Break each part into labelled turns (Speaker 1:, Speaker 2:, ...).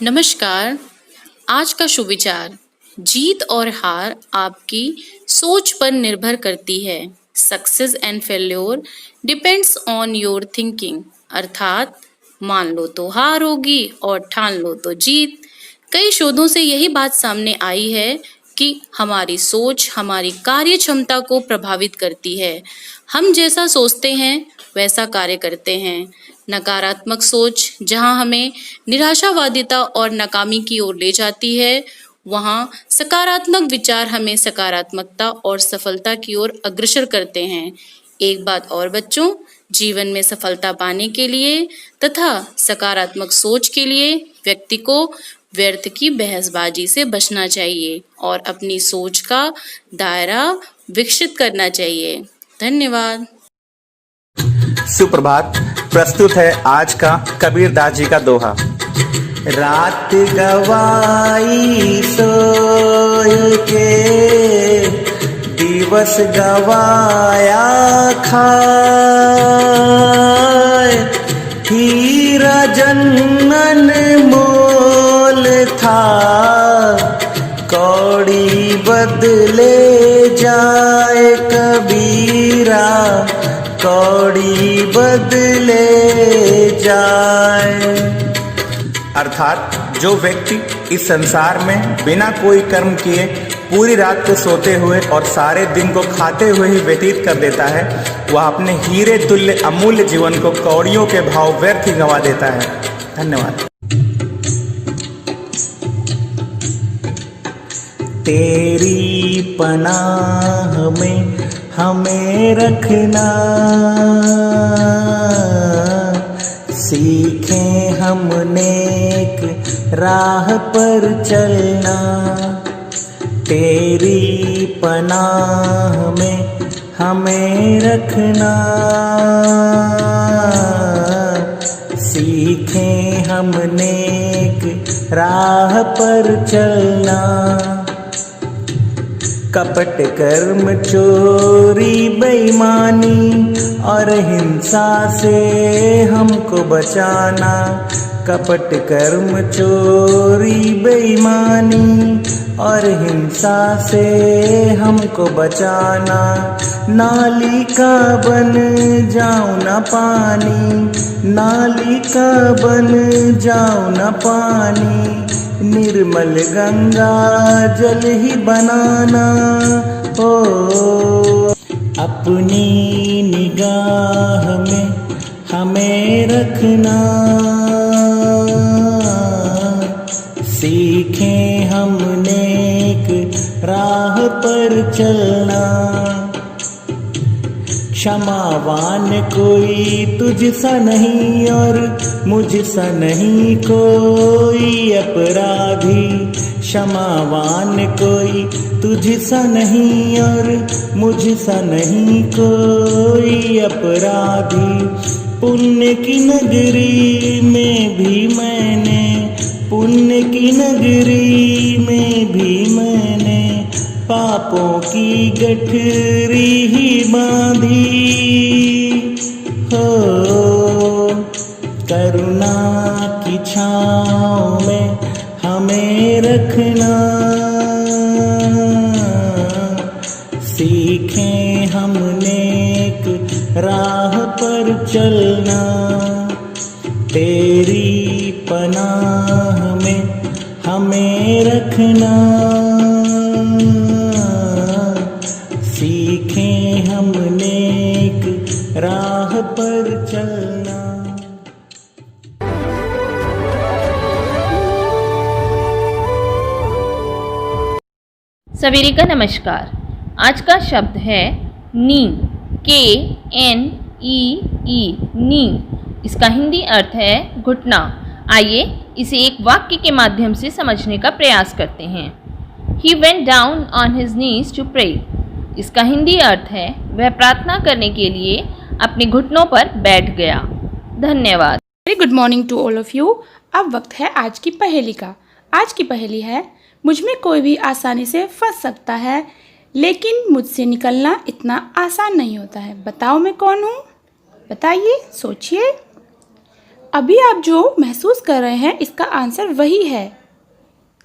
Speaker 1: नमस्कार। आज का शुभ विचार। जीत और हार आपकी सोच पर निर्भर करती है। Success and failure depends on your thinking. अर्थात मान लो तो हार होगी और ठान लो तो जीत। कई शोधों से यही बात सामने आई है कि हमारी सोच हमारी कार्य क्षमता को प्रभावित करती है। हम जैसा सोचते हैं वैसा कार्य करते हैं। नकारात्मक सोच जहां हमें निराशावादिता और नाकामी की ओर ले जाती है, वहां सकारात्मक विचार हमें सकारात्मकता और सफलता की ओर अग्रसर करते हैं। एक बात और बच्चों, जीवन में सफलता पाने के लिए तथा सकारात्मक सोच के लिए व्यक्ति को व्यर्थ की बहसबाजी से बचना चाहिए और अपनी सोच का दायरा विकसित करना चाहिए। धन्यवाद।
Speaker 2: सुप्रभात। प्रस्तुत है आज का कबीरदास जी का दोहा। रात गवाई सोय के दिवस गवाया खाए, हीरा जन्नन मोल था कौड़ी बदले जाए कबीरा, कौड़ी बदले जाए। अर्थात जो व्यक्ति इस संसार में बिना कोई कर्म किए पूरी रात को सोते हुए और सारे दिन को खाते हुए ही व्यतीत कर देता है, वह अपने हीरे तुल्य अमूल्य जीवन को कौड़ियों के भाव व्यर्थ ही गंवा देता है। धन्यवाद। तेरी पनाह में हमें रखना, सीखें हम नेक राह पर चलना। तेरी पनाह में हमें रखना, सीखें हम नेक राह पर चलना। कपट कर्म चोरी बेईमानी और हिंसा से हमको बचाना। कपट कर्म चोरी बेईमानी और हिंसा से हमको बचाना। नाली का बन जाऊं ना पानी, नाली का बन जाऊं ना पानी। निर्मल गंगा जल ही बनाना। ओ अपनी निगाह में हमें रखना, सीखें हम नेक राह पर चलना। क्षमावान कोई तुझसा नहीं और मुझसा नहीं कोई अपराधी। क्षमावान कोई तुझसा नहीं और मुझसा नहीं कोई अपराधी। पुण्य की नगरी में भी मैंने, पुण्य की नगरी में भी मैंने पापों की गठरी ही बांधी हो। करुणा की छाँव में हमें रखना, सीखें हम नेक राह पर चलना। तेरी पनाह में हमें रखना, सीखें हम नेक राह पर चलना।
Speaker 3: सवेरे का नमस्कार। आज का शब्द है नी, KNEE, नी। इसका हिंदी अर्थ है घुटना। आइए इसे एक वाक्य के माध्यम से समझने का प्रयास करते हैं। He went down on his knees to pray। इसका हिंदी अर्थ है वह प्रार्थना करने के लिए अपने घुटनों पर बैठ गया। धन्यवाद।
Speaker 4: Very good morning to all of you. अब वक्त है आज की पहेली का। आज की पहेली है, मुझ में कोई भी आसानी से फंस सकता है, लेकिन मुझसे निकलना इतना आसान नहीं होता है। बताओ मैं कौन हूँ? बताइए, सोचिए। अभी आप जो महसूस कर रहे हैं इसका आंसर वही है।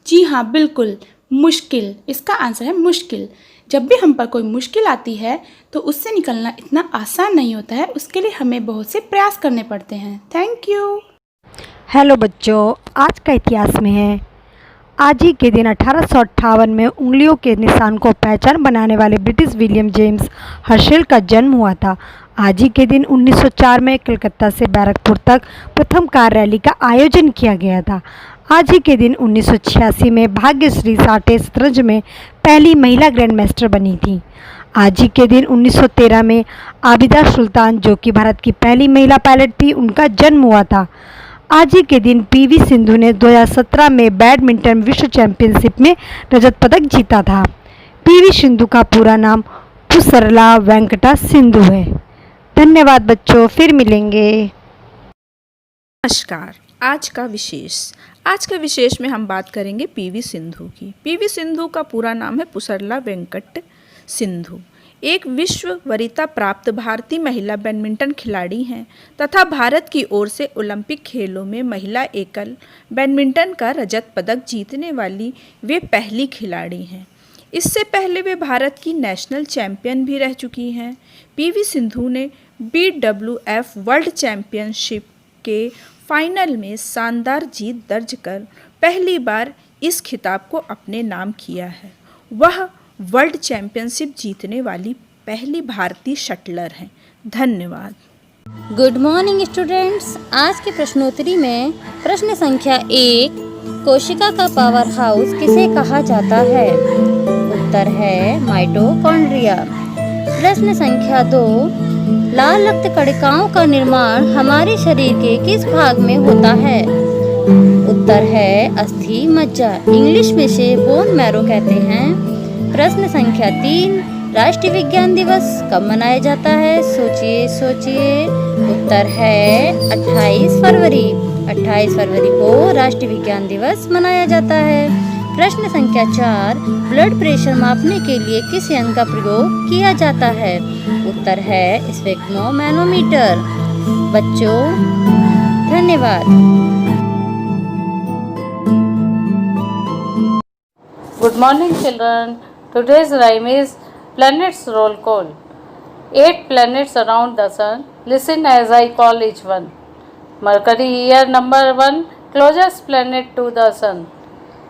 Speaker 4: जी हाँ, बिल्कुल, मुश्किल। इसका आंसर है मुश्किल। जब भी हम पर कोई मुश्किल आती है तो उससे निकलना इतना आसान नहीं होता है, उसके लिए हमें बहुत से प्रयास करने पड़ते हैं। Thank you.
Speaker 5: हेलो बच्चों, आज का इतिहास में है। आज ही के दिन 1858 में उंगलियों के निशान को पहचान बनाने वाले ब्रिटिश विलियम जेम्स हर्शेल का जन्म हुआ था। आज ही के दिन 1904 में कलकत्ता से बैरकपुर तक प्रथम कार रैली का आयोजन किया गया था। आज ही के दिन 1986 में भाग्यश्री साठे शतरंज में पहली महिला ग्रैंड मास्टर बनी थी। आज ही के दिन 1913 में आबिदा सुल्तान, जो कि भारत की पहली महिला पायलट थी, उनका जन्म हुआ था। आज ही के दिन पीवी सिंधु ने 2017 में बैडमिंटन विश्व चैंपियनशिप में रजत पदक जीता था। पीवी सिंधु का पूरा नाम पुसरला वेंकटा सिंधु है। धन्यवाद बच्चों, फिर मिलेंगे।
Speaker 6: नमस्कार। आज का विशेष में हम बात करेंगे पीवी सिंधु की। पीवी सिंधु का पूरा नाम है पुसरला वेंकट सिंधु। एक विश्व वरीयता प्राप्त भारतीय महिला बैडमिंटन खिलाड़ी हैं तथा भारत की ओर से ओलंपिक खेलों में महिला एकल बैडमिंटन का रजत पदक जीतने वाली वे पहली खिलाड़ी हैं। इससे पहले वे भारत की नेशनल चैंपियन भी रह चुकी हैं। पीवी सिंधु ने BWF वर्ल्ड चैंपियनशिप के फाइनल में शानदार जीत दर्ज कर पहली बार इस खिताब को अपने नाम किया है। वह वर्ल्ड चैंपियनशिप जीतने वाली पहली भारतीय शटलर हैं। धन्यवाद।
Speaker 7: Good morning students. आज के प्रश्नोत्तरी में प्रश्न संख्या 1, कोशिका का पावर हाउस किसे कहा जाता है? उत्तर है माइटोकॉन्ड्रिया। प्रश्न संख्या 2, लाल रक्त कणिकाओं का निर्माण हमारे शरीर के किस भाग में होता है? उत्तर है अस्थि मज्जा, इंग्लिश में से बोन मैरो कहते हैं। प्रश्न संख्या 3, राष्ट्रीय विज्ञान दिवस कब मनाया जाता है? सोचिए। उत्तर है 28 फरवरी। 28 फरवरी को राष्ट्रीय विज्ञान दिवस मनाया जाता है। प्रश्न संख्या 4, ब्लड प्रेशर मापने के लिए किस यंत्र का प्रयोग किया जाता है? उत्तर है स्फिग्मोमैनोमीटर। बच्चों, धन्यवाद।
Speaker 8: Good morning children. Today's rhyme is planets roll call. 8 planets around the sun. Listen as I call each one. Mercury here number 1, closest planet to the sun.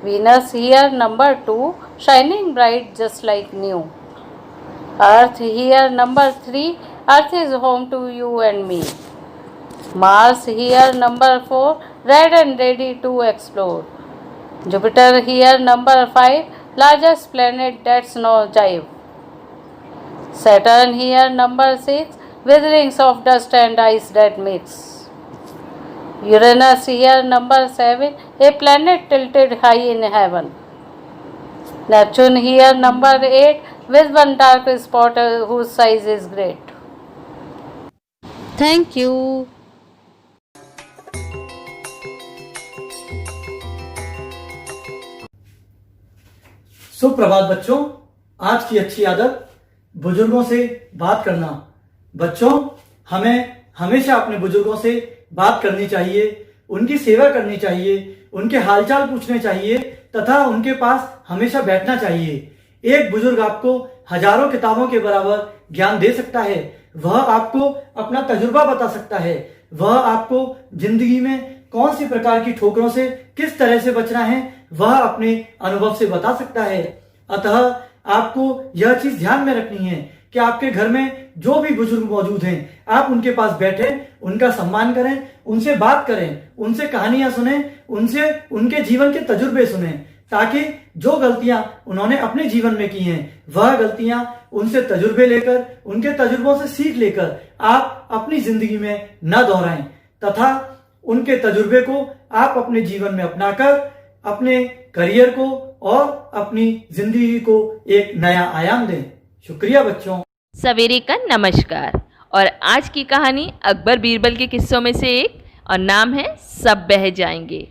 Speaker 8: Venus here number 2, shining bright just like new. Earth here number 3, Earth is home to you and me. Mars here number 4, red and ready to explore. Jupiter here number 5, largest planet that's no jive. Saturn here number 6, with rings of dust and ice that mix. Uranus here number 7, a planet tilted high in heaven. Neptune here number 8, with one dark spot whose size is great.
Speaker 7: Thank you.
Speaker 9: सुप्रभात बच्चों। आज की अच्छी आदत बुजुर्गों से बात करना। बच्चों, हमें हमेशा अपने बुजुर्गों से बात करनी चाहिए, उनकी सेवा करनी चाहिए, उनके हालचाल पूछने चाहिए तथा उनके पास हमेशा बैठना चाहिए। एक बुजुर्ग आपको हजारों किताबों के बराबर ज्ञान दे सकता है। वह आपको अपना तजुर्बा बता सकता है। वह आपको जिंदगी में कौन सी प्रकार की ठोकरों से किस तरह से बचना है वह अपने अनुभव से बता सकता है। अतः आपको यह चीज ध्यान में रखनी है कि आपके घर में जो भी बुजुर्ग मौजूद हैं, आप उनके पास बैठें, उनका सम्मान करें, उनसे बात करें, उनसे कहानियां सुने, उनसे उनके जीवन के तजुर्बे सुने, ताकि जो गलतियां उन्होंने अपने जीवन में की हैं वह गलतियां उनसे तजुर्बे लेकर, उनके तजुर्बों से सीख लेकर आप अपनी जिंदगी में न दोहराएं तथा उनके तजुर्बे को आप अपने जीवन में अपनाकर अपने करियर को और अपनी जिंदगी को एक नया आयाम दें। शुक्रिया बच्चों।
Speaker 3: सवेरे का नमस्कार। और आज की कहानी अकबर बीरबल के किस्सों में से एक, और नाम है सब बह जाएंगे।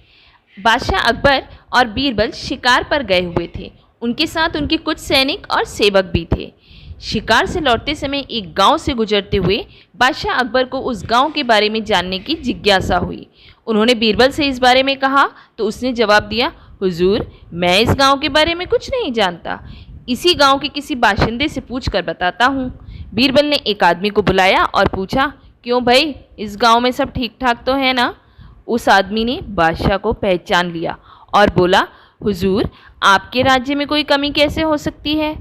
Speaker 3: बादशाह अकबर और बीरबल शिकार पर गए हुए थे। उनके साथ उनके कुछ सैनिक और सेवक भी थे। शिकार से लौटते समय एक गांव से गुजरते हुए बादशाह अकबर को उस गांव के बारे में जानने की जिज्ञासा हुई। उन्होंने बीरबल से इस बारे में कहा तो उसने जवाब दिया, हुजूर, मैं इस गांव के बारे में कुछ नहीं जानता, इसी गांव के किसी बाशिंदे से पूछ कर बताता हूँ। बीरबल ने एक आदमी को बुलाया और पूछा, क्यों भाई, इस गांव में सब ठीक ठाक तो है ना? उस आदमी ने बादशाह को पहचान लिया और बोला, हुजूर, आपके राज्य में कोई कमी कैसे हो सकती है?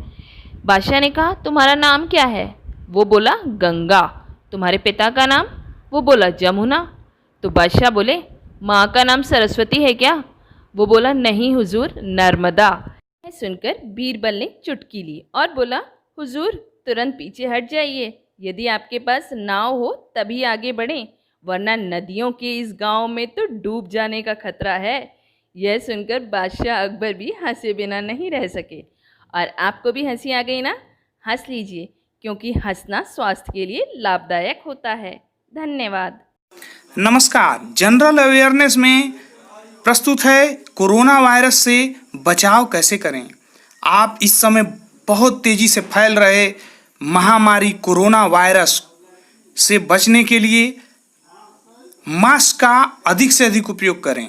Speaker 3: बादशाह ने कहा, तुम्हारा नाम क्या है? वो बोला, गंगा। तुम्हारे पिता का नाम? वो बोला, जमुना। तो बादशाह बोले, माँ का नाम सरस्वती है क्या? वो बोला, नहीं हुजूर, नर्मदा। यह सुनकर बीरबल ने चुटकी ली और बोला, हुजूर, तुरंत पीछे हट जाइए, यदि आपके पास नाव हो तभी आगे बढ़ें, वरना नदियों के इस गांव में तो डूब जाने का खतरा है। यह सुनकर बादशाह अकबर भी हंसे बिना नहीं रह सके। और आपको भी हंसी आ गई ना? हंस लीजिए, क्योंकि हंसना स्वास्थ्य के लिए लाभदायक होता है। धन्यवाद।
Speaker 10: नमस्कार, जनरल अवेयरनेस में प्रस्तुत है कोरोना वायरस से बचाव कैसे करें। आप इस समय बहुत तेजी से फैल रहे महामारी कोरोना वायरस से बचने के लिए मास्क का अधिक से अधिक उपयोग करें,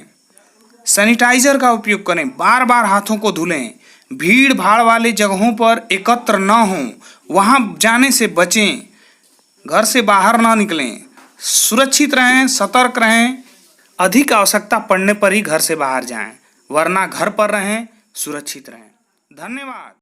Speaker 10: सैनिटाइजर का उपयोग करें, बार बार हाथों को धुलें, भीड़ भाड़ वाले जगहों पर एकत्र न हों, वहां जाने से बचें, घर से बाहर ना निकलें, सुरक्षित रहें, सतर्क रहें, अधिक आवश्यकता पड़ने पर ही घर से बाहर जाएं, वरना घर पर रहें, सुरक्षित रहें। धन्यवाद।